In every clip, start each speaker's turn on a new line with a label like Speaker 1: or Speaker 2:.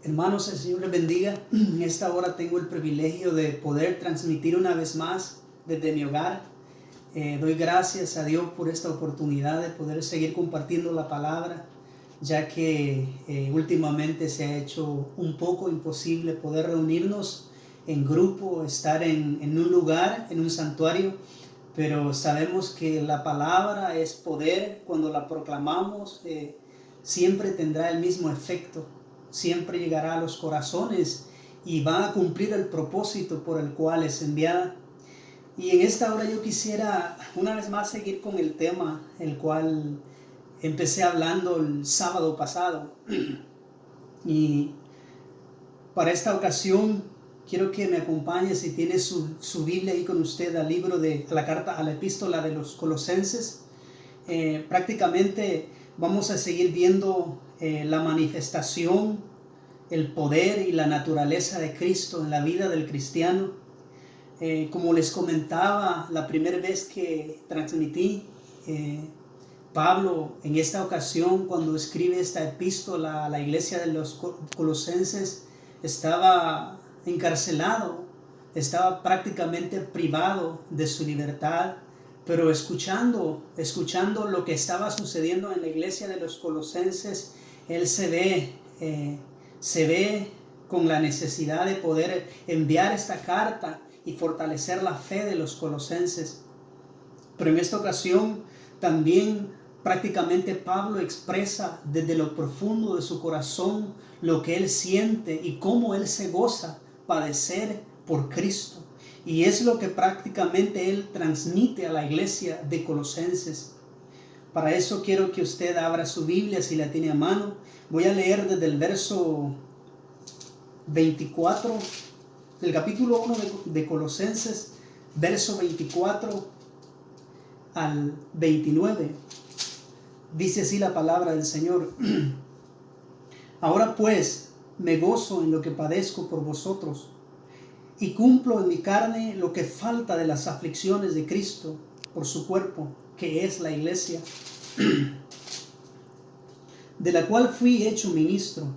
Speaker 1: Hermanos, el Señor les bendiga. En esta hora tengo el privilegio de poder transmitir una vez más desde mi hogar. Doy gracias a Dios por esta oportunidad de poder seguir compartiendo la palabra, ya que últimamente se ha hecho un poco imposible poder reunirnos en grupo, estar en un lugar, en un santuario, pero sabemos que la palabra es poder. Cuando la proclamamos, siempre tendrá el mismo efecto. Siempre llegará a los corazones y va a cumplir el propósito por el cual es enviada. Y en esta hora yo quisiera una vez más seguir con el tema el cual empecé hablando el sábado pasado. Y para esta ocasión quiero que me acompañe, si tiene su Biblia ahí con usted, al libro a la carta, a la epístola de los Colosenses. Prácticamente vamos a seguir viendo la manifestación, el poder y la naturaleza de Cristo en la vida del cristiano. Como les comentaba la primera vez que transmití, Pablo en esta ocasión, cuando escribe esta epístola a la iglesia de los Colosenses, estaba encarcelado, estaba prácticamente privado de su libertad. Pero escuchando lo que estaba sucediendo en la iglesia de los Colosenses, él se ve con la necesidad de poder enviar esta carta y fortalecer la fe de los colosenses. Pero en esta ocasión también prácticamente Pablo expresa desde lo profundo de su corazón lo que él siente y cómo él se goza padecer por Cristo. Y es lo que prácticamente él transmite a la iglesia de Colosenses. Para eso quiero que usted abra su Biblia si la tiene a mano. Voy a leer desde el verso 24, del capítulo 1 de Colosenses, verso 24 al 29. Dice así la palabra del Señor. Ahora pues me gozo en lo que padezco por vosotros, y cumplo en mi carne lo que falta de las aflicciones de Cristo por su cuerpo, que es la iglesia, de la cual fui hecho ministro,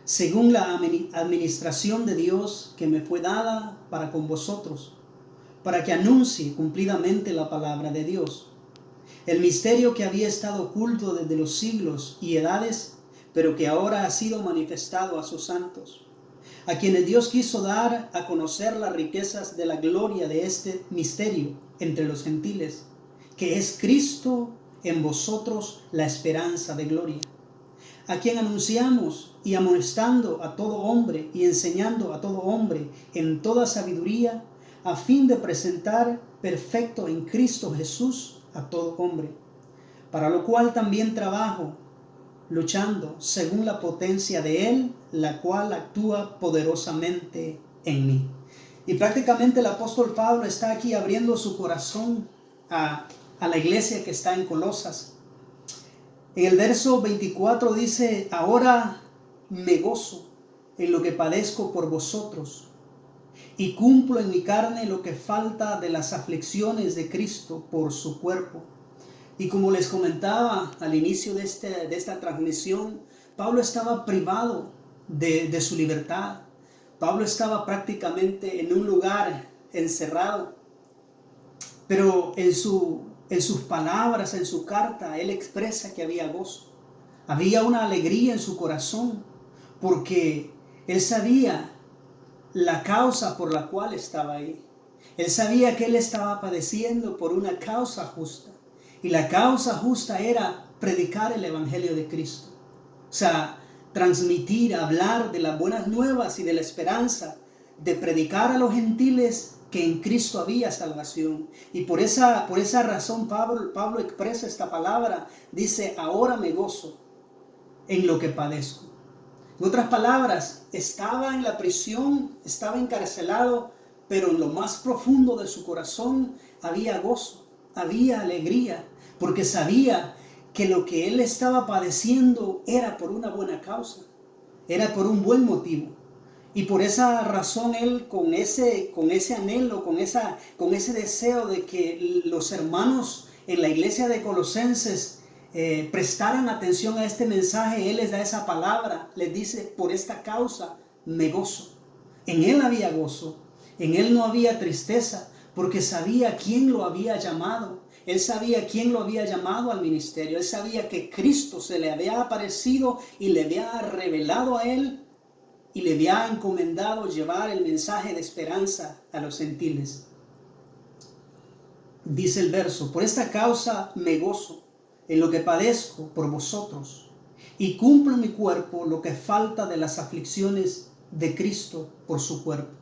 Speaker 1: según la administración de Dios que me fue dada para con vosotros, para que anuncie cumplidamente la palabra de Dios, el misterio que había estado oculto desde los siglos y edades, pero que ahora ha sido manifestado a sus santos, a quienes Dios quiso dar a conocer las riquezas de la gloria de este misterio entre los gentiles, que es Cristo en vosotros, la esperanza de gloria, a quien anunciamos y amonestando a todo hombre y enseñando a todo hombre en toda sabiduría, a fin de presentar perfecto en Cristo Jesús a todo hombre, para lo cual también trabajo, luchando según la potencia de Él, la cual actúa poderosamente en mí. Y prácticamente el apóstol Pablo está aquí abriendo su corazón a la iglesia que está en Colosas. En el verso 24 dice: ahora me gozo en lo que padezco por vosotros, y cumplo en mi carne lo que falta de las aflicciones de Cristo por su cuerpo. Y como les comentaba al inicio de esta transmisión, Pablo estaba privado de su libertad. Pablo estaba prácticamente en un lugar encerrado. Pero en sus palabras, en su carta, él expresa que había gozo. Había una alegría en su corazón, porque él sabía la causa por la cual estaba ahí. Él sabía que él estaba padeciendo por una causa justa. Y la causa justa era predicar el evangelio de Cristo. O sea, transmitir, hablar de las buenas nuevas y de la esperanza, de predicar a los gentiles que en Cristo había salvación. Y por esa razón Pablo expresa esta palabra. Dice: ahora me gozo en lo que padezco. En otras palabras, estaba en la prisión, estaba encarcelado, pero en lo más profundo de su corazón había gozo, había alegría, porque sabía que lo que él estaba padeciendo era por una buena causa, era por un buen motivo. Y por esa razón él, con ese anhelo, con ese deseo de que los hermanos en la iglesia de Colosenses prestaran atención a este mensaje, Él les da esa palabra, les dice, por esta causa me gozo. En Él había gozo, en Él no había tristeza, porque sabía quién lo había llamado. Él sabía quién lo había llamado al ministerio. Él sabía que Cristo se le había aparecido y le había revelado a Él y le había encomendado llevar el mensaje de esperanza a los gentiles. Dice el verso, por esta causa me gozo en lo que padezco por vosotros y cumplo en mi cuerpo lo que falta de las aflicciones de Cristo por su cuerpo.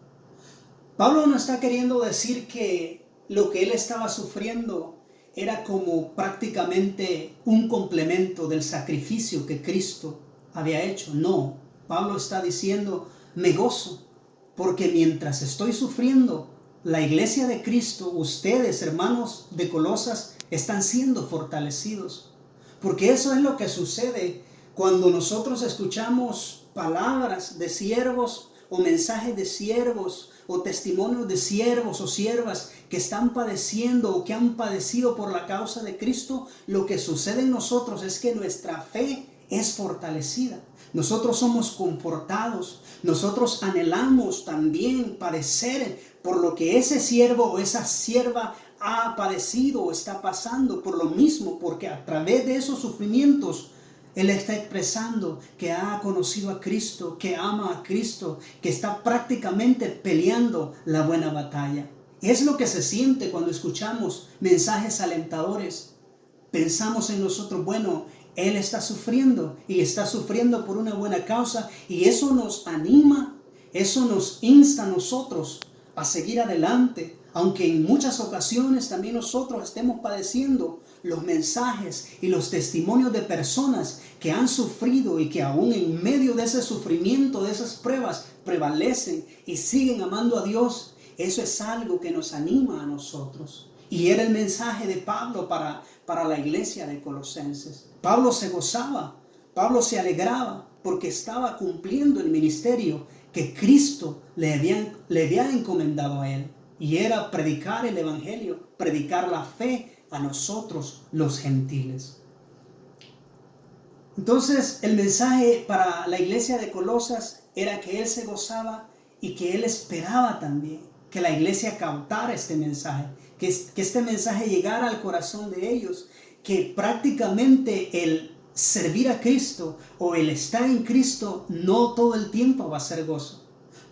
Speaker 1: Pablo no está queriendo decir que lo que él estaba sufriendo era como prácticamente un complemento del sacrificio que Cristo había hecho. No, Pablo está diciendo, me gozo, porque mientras estoy sufriendo, la iglesia de Cristo, ustedes, hermanos de Colosas, están siendo fortalecidos. Porque eso es lo que sucede cuando nosotros escuchamos palabras de siervos o mensajes de siervos o testimonios de siervos o siervas que están padeciendo o que han padecido por la causa de Cristo. Lo que sucede en nosotros es que nuestra fe es fortalecida. Nosotros somos confortados. Nosotros anhelamos también padecer por lo que ese siervo o esa sierva ha padecido o está pasando, por lo mismo, porque a través de esos sufrimientos él está expresando que ha conocido a Cristo, que ama a Cristo, que está prácticamente peleando la buena batalla. Es lo que se siente cuando escuchamos mensajes alentadores. Pensamos en nosotros, bueno, Él está sufriendo y está sufriendo por una buena causa, y eso nos anima, eso nos insta a nosotros a seguir adelante, aunque en muchas ocasiones también nosotros estemos padeciendo los mensajes y los testimonios de personas que han sufrido y que aún en medio de ese sufrimiento, de esas pruebas, prevalecen y siguen amando a Dios. Eso es algo que nos anima a nosotros. Y era el mensaje de Pablo para la iglesia de Colosenses. Pablo se gozaba, Pablo se alegraba porque estaba cumpliendo el ministerio que Cristo le había encomendado a él. Y era predicar el evangelio, predicar la fe a nosotros los gentiles. Entonces el mensaje para la iglesia de Colosas era que él se gozaba y que él esperaba también que la iglesia captara este mensaje, que este mensaje llegara al corazón de ellos, que prácticamente el servir a Cristo o el estar en Cristo no todo el tiempo va a ser gozo.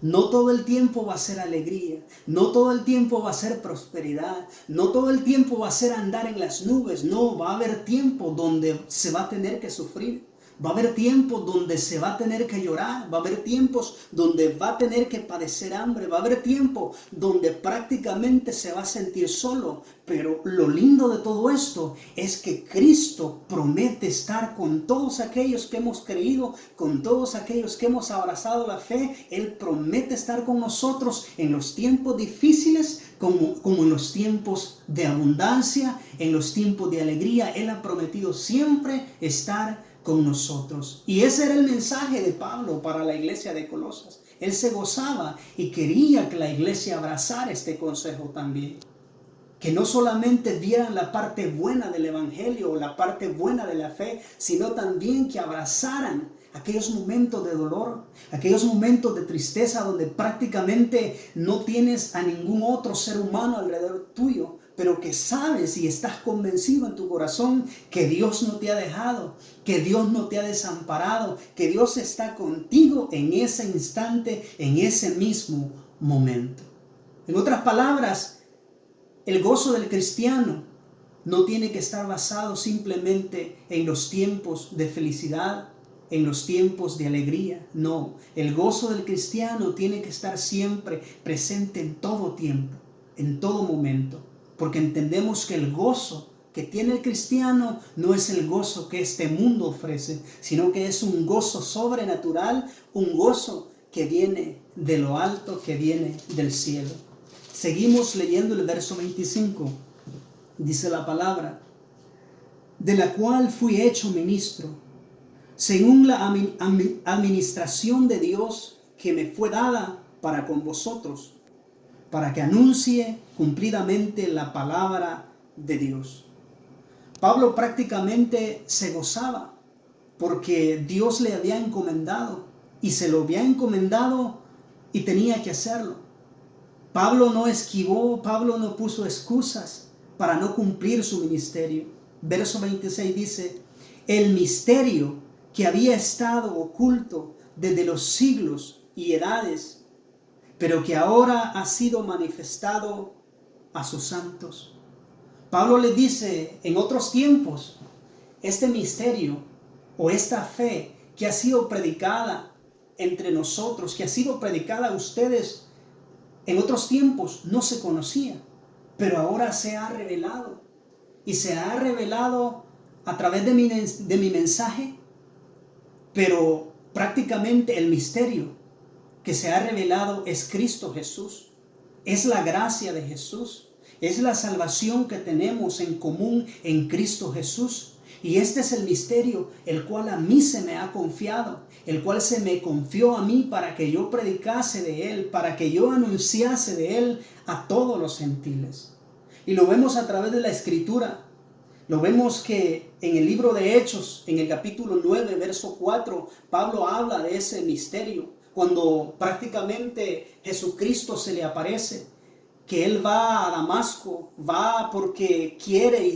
Speaker 1: No todo el tiempo va a ser alegría, no todo el tiempo va a ser prosperidad, no todo el tiempo va a ser andar en las nubes. No, va a haber tiempo donde se va a tener que sufrir. Va a haber tiempos donde se va a tener que llorar, va a haber tiempos donde va a tener que padecer hambre, va a haber tiempo donde prácticamente se va a sentir solo. Pero lo lindo de todo esto es que Cristo promete estar con todos aquellos que hemos creído, con todos aquellos que hemos abrazado la fe. Él promete estar con nosotros en los tiempos difíciles como en los tiempos de abundancia, en los tiempos de alegría. Él ha prometido siempre estar con nosotros. Y ese era el mensaje de Pablo para la iglesia de Colosas. Él se gozaba y quería que la iglesia abrazara este consejo también. Que no solamente vieran la parte buena del evangelio o la parte buena de la fe, sino también que abrazaran aquellos momentos de dolor, aquellos momentos de tristeza donde prácticamente no tienes a ningún otro ser humano alrededor tuyo, pero que sabes y estás convencido en tu corazón que Dios no te ha dejado, que Dios no te ha desamparado, que Dios está contigo en ese instante, en ese mismo momento. En otras palabras, el gozo del cristiano no tiene que estar basado simplemente en los tiempos de felicidad, en los tiempos de alegría. No, el gozo del cristiano tiene que estar siempre presente en todo tiempo, en todo momento. Porque entendemos que el gozo que tiene el cristiano no es el gozo que este mundo ofrece, sino que es un gozo sobrenatural, un gozo que viene de lo alto, que viene del cielo. Seguimos leyendo el verso 25. Dice la palabra, de la cual fui hecho ministro, según la administración de Dios que me fue dada para con vosotros, para que anuncie cumplidamente la palabra de Dios. Pablo prácticamente se gozaba porque Dios le había encomendado y se lo había encomendado y tenía que hacerlo. Pablo no esquivó, Pablo no puso excusas para no cumplir su ministerio. Verso 26 dice: el misterio que había estado oculto desde los siglos y edades, pero que ahora ha sido manifestado a sus santos. Pablo le dice, en otros tiempos, este misterio o esta fe que ha sido predicada entre nosotros, que ha sido predicada a ustedes en otros tiempos, no se conocía, pero ahora se ha revelado. Y se ha revelado a través de mi mensaje, pero prácticamente el misterio que se ha revelado es Cristo Jesús. Es la gracia de Jesús. Es la salvación que tenemos en común en Cristo Jesús. Y este es el misterio, el cual a mí se me ha confiado, el cual se me confió a mí para que yo predicase de Él, para que yo anunciase de Él a todos los gentiles. Y lo vemos a través de la Escritura. Lo vemos que en el libro de Hechos, en el capítulo 9, verso 4, Pablo habla de ese misterio. Cuando prácticamente Jesucristo se le aparece, que Él va a Damasco, va porque quiere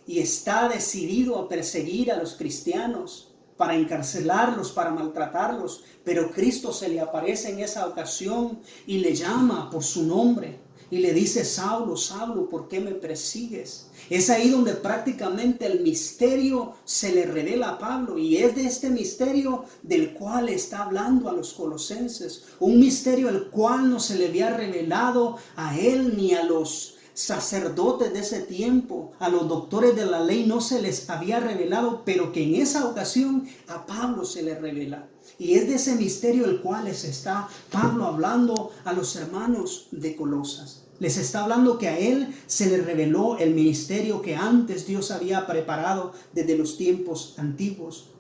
Speaker 1: y está decidido a perseguir a los cristianos, para encarcelarlos, para maltratarlos. Pero Cristo se le aparece en esa ocasión y le llama por su nombre. Y le dice: Saulo, Saulo, ¿por qué me persigues? Es ahí donde prácticamente el misterio se le revela a Pablo. Y es de este misterio del cual está hablando a los colosenses. Un misterio el cual no se le había revelado a él ni a los sacerdotes de ese tiempo, a los doctores de la ley no se les había revelado, pero que en esa ocasión a Pablo se le revela. Y es de ese misterio el cual les está Pablo hablando a los hermanos de Colosas. Les está hablando que a él se le reveló el ministerio que antes Dios había preparado desde los tiempos antiguos.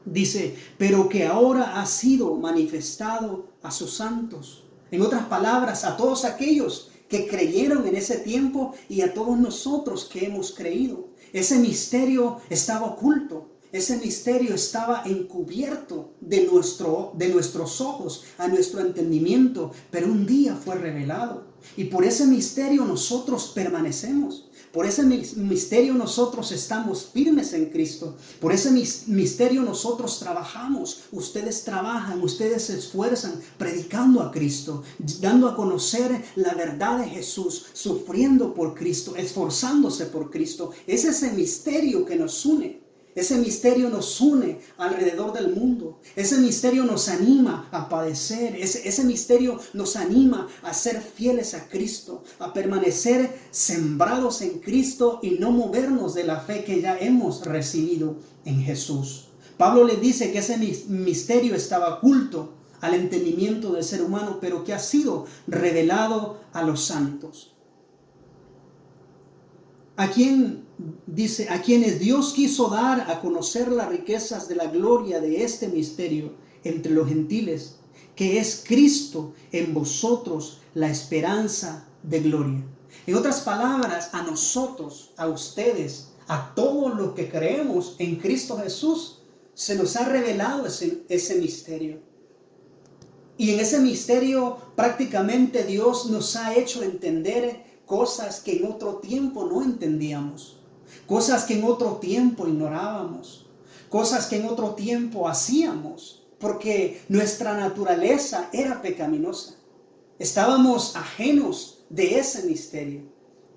Speaker 1: Dice, pero que ahora ha sido manifestado a sus santos. En otras palabras, a todos aquellos que creyeron en ese tiempo y a todos nosotros que hemos creído. Ese misterio estaba oculto. Ese misterio estaba encubierto de nuestros ojos, a nuestro entendimiento, pero un día fue revelado. Y por ese misterio nosotros permanecemos. Por ese misterio nosotros estamos firmes en Cristo. Por ese misterio nosotros trabajamos. Ustedes trabajan, ustedes se esfuerzan predicando a Cristo, dando a conocer la verdad de Jesús, sufriendo por Cristo, esforzándose por Cristo. Es ese misterio que nos une. Ese misterio nos une alrededor del mundo. Ese misterio nos anima a padecer. Ese misterio nos anima a ser fieles a Cristo, a permanecer sembrados en Cristo y no movernos de la fe que ya hemos recibido en Jesús. Pablo le dice que ese misterio estaba oculto al entendimiento del ser humano, pero que ha sido revelado a los santos. A quienes Dios quiso dar a conocer las riquezas de la gloria de este misterio entre los gentiles, que es Cristo en vosotros, la esperanza de gloria. En otras palabras, a nosotros, a ustedes, a todos los que creemos en Cristo Jesús, se nos ha revelado ese misterio. Y en ese misterio prácticamente Dios nos ha hecho entender cosas que en otro tiempo no entendíamos, cosas que en otro tiempo ignorábamos, cosas que en otro tiempo hacíamos, porque nuestra naturaleza era pecaminosa. Estábamos ajenos de ese misterio.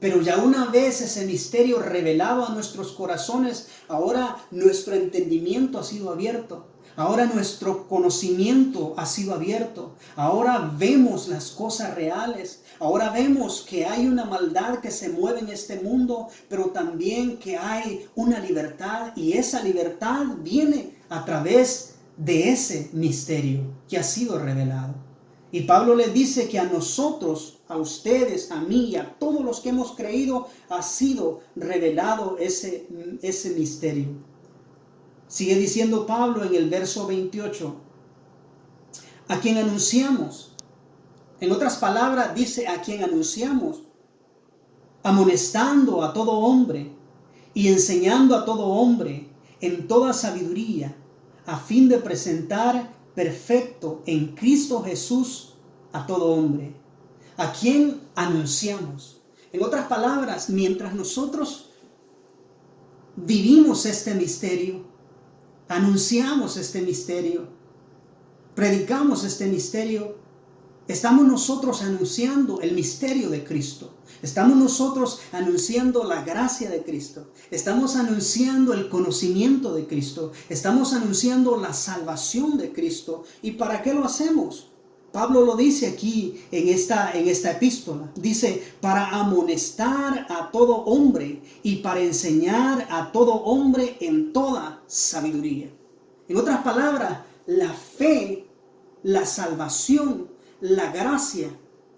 Speaker 1: Pero ya una vez ese misterio revelado a nuestros corazones, ahora nuestro entendimiento ha sido abierto. Ahora nuestro conocimiento ha sido abierto. Ahora vemos las cosas reales. Ahora vemos que hay una maldad que se mueve en este mundo, pero también que hay una libertad. Y esa libertad viene a través de ese misterio que ha sido revelado. Y Pablo les dice que a nosotros, a ustedes, a mí y a todos los que hemos creído, ha sido revelado ese misterio. Sigue diciendo Pablo en el verso 28, a quien anunciamos. En otras palabras, dice a quien anunciamos, amonestando a todo hombre y enseñando a todo hombre en toda sabiduría, a fin de presentar perfecto en Cristo Jesús a todo hombre, a quien anunciamos. En otras palabras, mientras nosotros vivimos este misterio, anunciamos este misterio, predicamos este misterio, estamos nosotros anunciando el misterio de Cristo. Estamos nosotros anunciando la gracia de Cristo. Estamos anunciando el conocimiento de Cristo. Estamos anunciando la salvación de Cristo. ¿Y para qué lo hacemos? Pablo lo dice aquí en esta epístola. Dice, para amonestar a todo hombre y para enseñar a todo hombre en toda sabiduría. En otras palabras, la fe, la salvación, la gracia,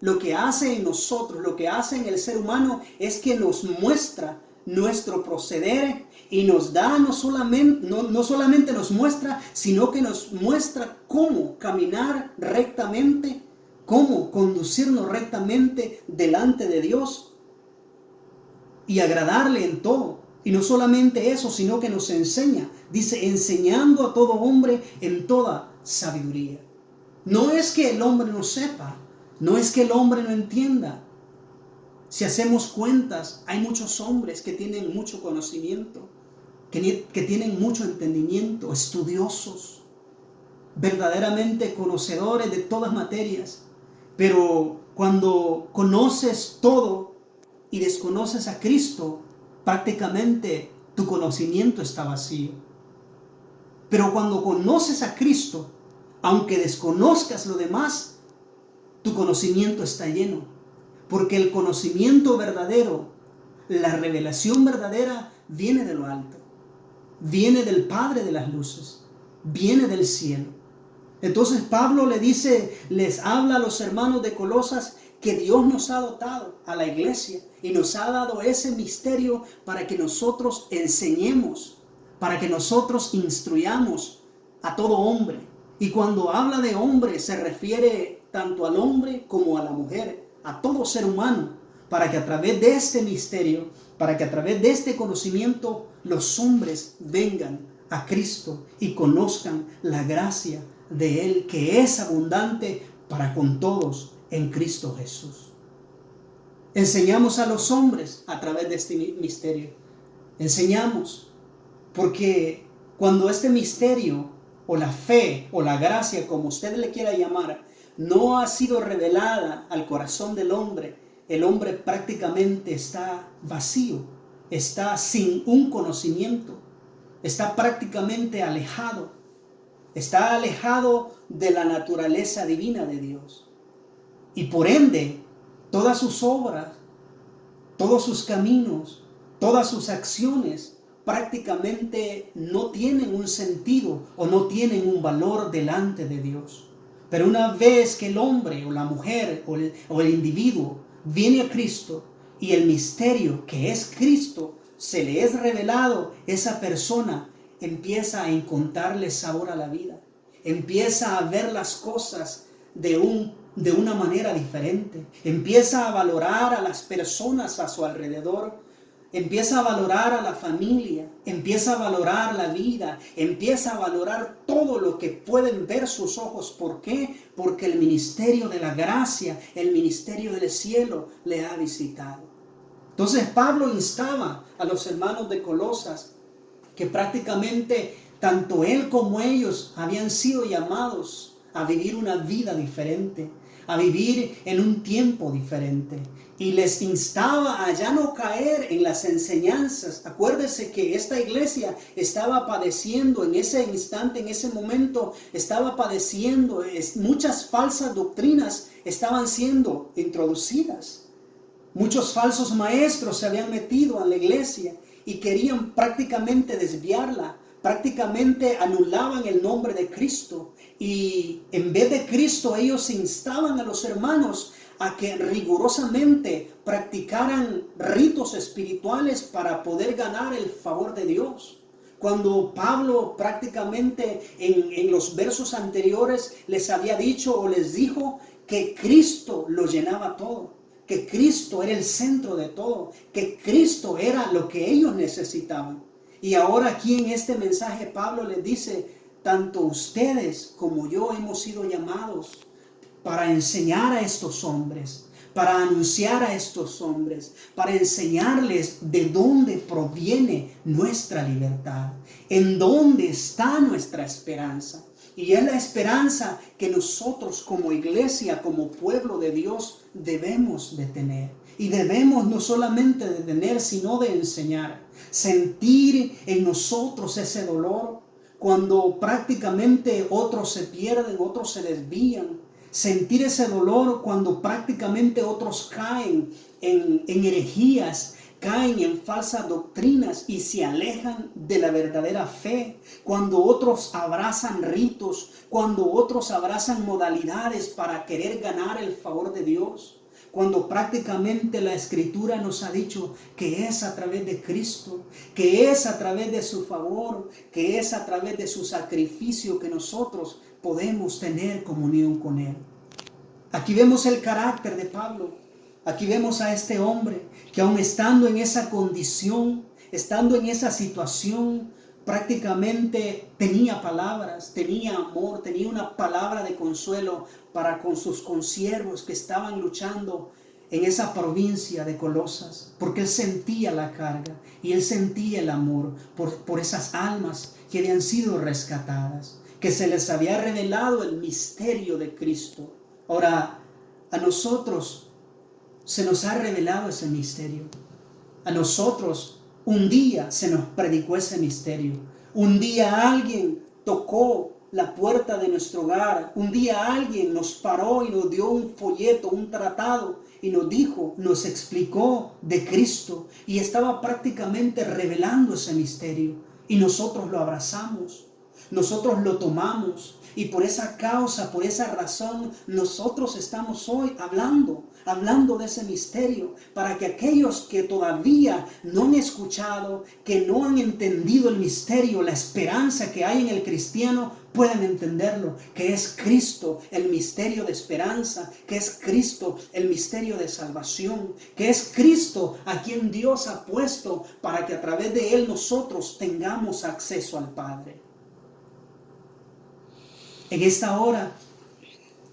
Speaker 1: lo que hace en nosotros, lo que hace en el ser humano es que nos muestra nuestro proceder y nos da no solamente nos muestra, sino que nos muestra cómo caminar rectamente, cómo conducirnos rectamente delante de Dios y agradarle en todo. Y no solamente eso, sino que nos enseña, dice, enseñando a todo hombre en toda sabiduría. No es que el hombre no sepa, no es que el hombre no entienda. Si hacemos cuentas, hay muchos hombres que tienen mucho conocimiento, que tienen mucho entendimiento, estudiosos, verdaderamente conocedores de todas materias. Pero cuando conoces todo y desconoces a Cristo, prácticamente tu conocimiento está vacío. Pero cuando conoces a Cristo, aunque desconozcas lo demás, tu conocimiento está lleno. Porque el conocimiento verdadero, la revelación verdadera, viene de lo alto. Viene del Padre de las luces. Viene del cielo. Entonces Pablo les habla a los hermanos de Colosas que Dios nos ha dotado a la iglesia y nos ha dado ese misterio para que nosotros enseñemos, para que nosotros instruyamos a todo hombre. Y cuando habla de hombre se refiere tanto al hombre como a la mujer, a todo ser humano, para que a través de este misterio, para que a través de este conocimiento los hombres vengan a Cristo y conozcan la gracia de Él que es abundante para con todos en Cristo Jesús. Enseñamos a los hombres a través de este misterio. Enseñamos porque cuando este misterio o la fe o la gracia, como usted le quiera llamar, no ha sido revelada al corazón del hombre, el hombre prácticamente está vacío, está sin un conocimiento, está prácticamente alejado, está alejado de la naturaleza divina de Dios. Y por ende, todas sus obras, todos sus caminos, todas sus acciones prácticamente no tienen un sentido o no tienen un valor delante de Dios. Pero una vez que el hombre o la mujer o el individuo viene a Cristo y el misterio que es Cristo se le es revelado, esa persona empieza a encontrarle sabor a la vida. Empieza a ver las cosas de una manera diferente. Empieza a valorar a las personas a su alrededor. Empieza a valorar a la familia, empieza a valorar la vida, empieza a valorar todo lo que pueden ver sus ojos. ¿Por qué? Porque el ministerio de la gracia, el ministerio del cielo le ha visitado. Entonces Pablo instaba a los hermanos de Colosas que prácticamente tanto él como ellos habían sido llamados a vivir una vida diferente, a vivir en un tiempo diferente. Y les instaba a ya no caer en las enseñanzas. Acuérdese que esta iglesia estaba padeciendo en ese instante, en ese momento, estaba padeciendo, muchas falsas doctrinas estaban siendo introducidas. Muchos falsos maestros se habían metido a la iglesia y querían prácticamente desviarla. Prácticamente anulaban el nombre de Cristo. Y en vez de Cristo, ellos instaban a los hermanos a que rigurosamente practicaran ritos espirituales para poder ganar el favor de Dios. Cuando Pablo prácticamente en los versos anteriores les había dicho o les dijo que Cristo lo llenaba todo. que Cristo era el centro de todo, que Cristo era lo que ellos necesitaban. Y ahora aquí en este mensaje Pablo les dice, tanto ustedes como yo hemos sido llamados para enseñar a estos hombres, para anunciar a estos hombres, para enseñarles de dónde proviene nuestra libertad, en dónde está nuestra esperanza. Y es la esperanza que nosotros como iglesia, como pueblo de Dios, debemos de tener. Y debemos no solamente de tener, sino de enseñar. Sentir en nosotros ese dolor cuando prácticamente otros se pierden, otros se desvían. Sentir ese dolor cuando prácticamente otros caen en herejías, caen en falsas doctrinas y se alejan de la verdadera fe. Cuando otros abrazan ritos, cuando otros abrazan modalidades para querer ganar el favor de Dios. Cuando prácticamente la Escritura nos ha dicho que es a través de Cristo, que es a través de su favor, que es a través de su sacrificio que nosotros podemos tener comunión con Él. Aquí vemos el carácter de Pablo. Aquí vemos a este hombre que aun estando en esa condición, estando en esa situación, prácticamente tenía palabras, tenía amor, tenía una palabra de consuelo para con sus consiervos que estaban luchando en esa provincia de Colosas, porque él sentía la carga y él sentía el amor por esas almas que habían sido rescatadas, que se les había revelado el misterio de Cristo. Ahora, a nosotros se nos ha revelado ese misterio. A nosotros un día se nos predicó ese misterio. Un día alguien tocó la puerta de nuestro hogar. Un día alguien nos paró y nos dio un folleto, un tratado y nos dijo, nos explicó de Cristo y estaba prácticamente revelando ese misterio. Y nosotros lo abrazamos, nosotros lo tomamos. Y por esa causa, por esa razón, nosotros estamos hoy hablando de ese misterio, para que aquellos que todavía no han escuchado, que no han entendido el misterio, la esperanza que hay en el cristiano, puedan entenderlo, que es Cristo el misterio de esperanza, que es Cristo el misterio de salvación, que es Cristo a quien Dios ha puesto para que a través de Él nosotros tengamos acceso al Padre. En esta hora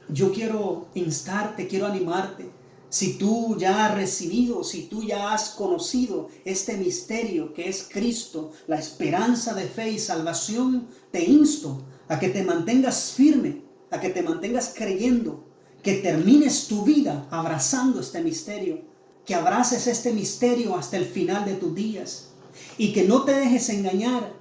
Speaker 1: yo quiero instarte, quiero animarte. Si tú ya has recibido, si tú ya has conocido este misterio que es Cristo, la esperanza de fe y salvación, te insto a que te mantengas firme, a que te mantengas creyendo, que termines tu vida abrazando este misterio, que abraces este misterio hasta el final de tus días y que no te dejes engañar,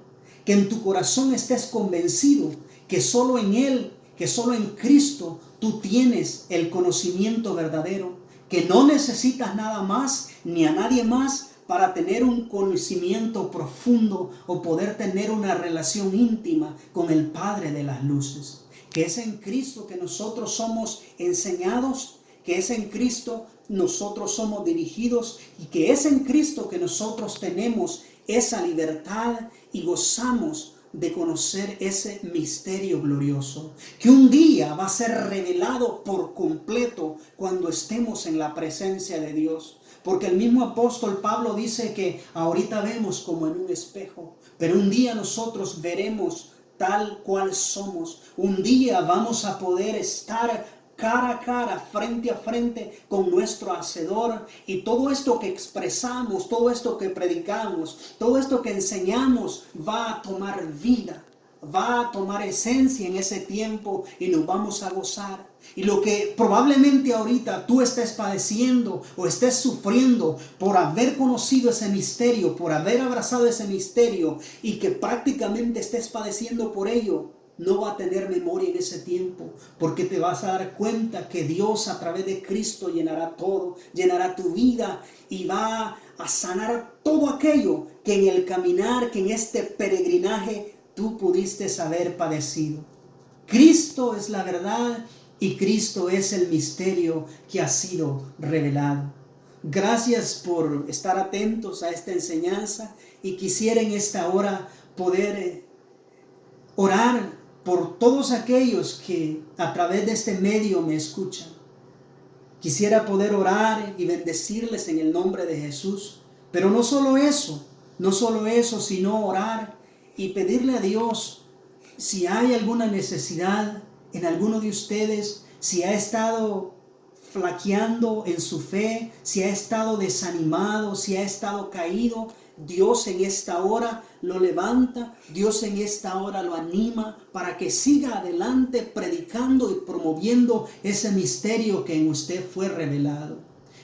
Speaker 1: que en tu corazón estés convencido que solo en Él, que solo en Cristo tú tienes el conocimiento verdadero, que no necesitas nada más ni a nadie más para tener un conocimiento profundo o poder tener una relación íntima con el Padre de las luces. Que es en Cristo que nosotros somos enseñados, que es en Cristo nosotros somos dirigidos y que es en Cristo que nosotros tenemos esa libertad y gozamos de conocer ese misterio glorioso, que un día va a ser revelado por completo cuando estemos en la presencia de Dios. Porque el mismo apóstol Pablo dice que ahorita vemos como en un espejo, pero un día nosotros veremos tal cual somos. Un día vamos a poder estar cara a cara, frente a frente con nuestro Hacedor, y todo esto que expresamos, todo esto que predicamos, todo esto que enseñamos va a tomar vida, va a tomar esencia en ese tiempo y nos vamos a gozar. Y lo que probablemente ahorita tú estés padeciendo o estés sufriendo por haber conocido ese misterio, por haber abrazado ese misterio y que prácticamente estés padeciendo por ello, no va a tener memoria en ese tiempo, porque te vas a dar cuenta que Dios a través de Cristo llenará todo, llenará tu vida y va a sanar todo aquello que en el caminar, que en este peregrinaje tú pudiste haber padecido. Cristo es la verdad y Cristo es el misterio que ha sido revelado. Gracias por estar atentos a esta enseñanza y quisiera en esta hora poder orar por todos aquellos que a través de este medio me escuchan. Quisiera poder orar y bendecirles en el nombre de Jesús. Pero no solo eso, sino orar y pedirle a Dios si hay alguna necesidad en alguno de ustedes, si ha estado flaqueando en su fe, si ha estado desanimado, si ha estado caído. Dios en esta hora lo levanta, Dios en esta hora lo anima para que siga adelante predicando y promoviendo ese misterio que en usted fue revelado.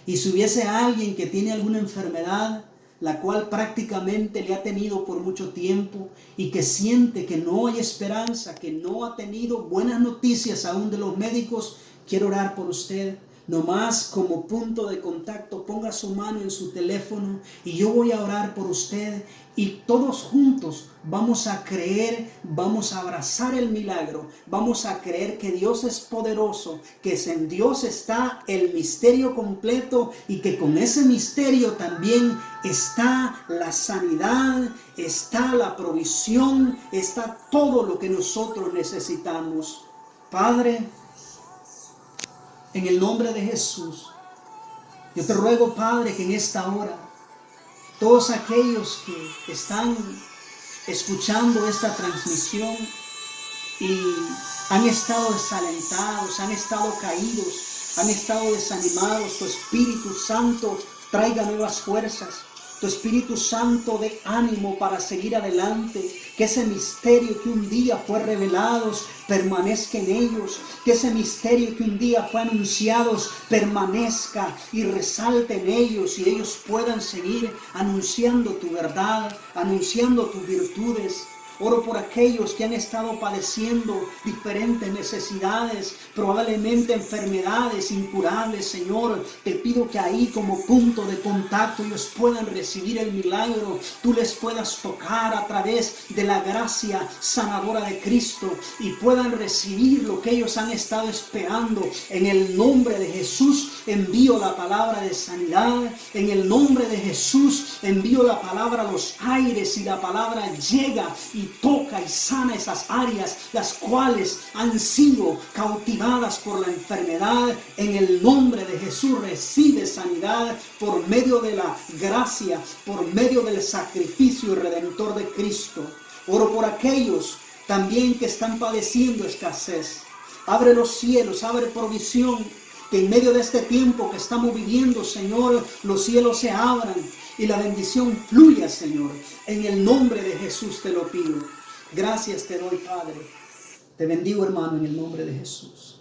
Speaker 1: Y si hubiese alguien que tiene alguna enfermedad, la cual prácticamente le ha tenido por mucho tiempo y que siente que no hay esperanza, que no ha tenido buenas noticias aún de los médicos, quiero orar por usted. Nomás como punto de contacto, ponga su mano en su teléfono y yo voy a orar por usted y todos juntos vamos a creer, vamos a abrazar el milagro, vamos a creer que Dios es poderoso, que en Dios está el misterio completo y que con ese misterio también está la sanidad, está la provisión, está todo lo que nosotros necesitamos. Padre, en el nombre de Jesús, yo te ruego, Padre, que en esta hora, todos aquellos que están escuchando esta transmisión y han estado desalentados, han estado caídos, han estado desanimados, tu Espíritu Santo traiga nuevas fuerzas. Tu Espíritu Santo dé ánimo para seguir adelante, que ese misterio que un día fue revelado permanezca en ellos, que ese misterio que un día fue anunciado permanezca y resalte en ellos y ellos puedan seguir anunciando tu verdad, anunciando tus virtudes. Oro por aquellos que han estado padeciendo diferentes necesidades, probablemente enfermedades incurables, Señor. Te pido que ahí como punto de contacto ellos puedan recibir el milagro. Tú les puedas tocar a través de la gracia sanadora de Cristo y puedan recibir lo que ellos han estado esperando. En el nombre de Jesús envío la palabra de sanidad. En el nombre de Jesús envío la palabra a los aires y la palabra llega y toca y sana esas áreas las cuales han sido cautivadas por la enfermedad. En el nombre de Jesús recibe sanidad por medio de la gracia, por medio del sacrificio redentor de Cristo. Oro por aquellos también que están padeciendo escasez. Abre los cielos, abre provisión, que en medio de este tiempo que estamos viviendo, Señor, los cielos se abran y la bendición fluya, Señor. En el nombre de Jesús te lo pido. Gracias te doy, Padre. Te bendigo, hermano, en el nombre de Jesús.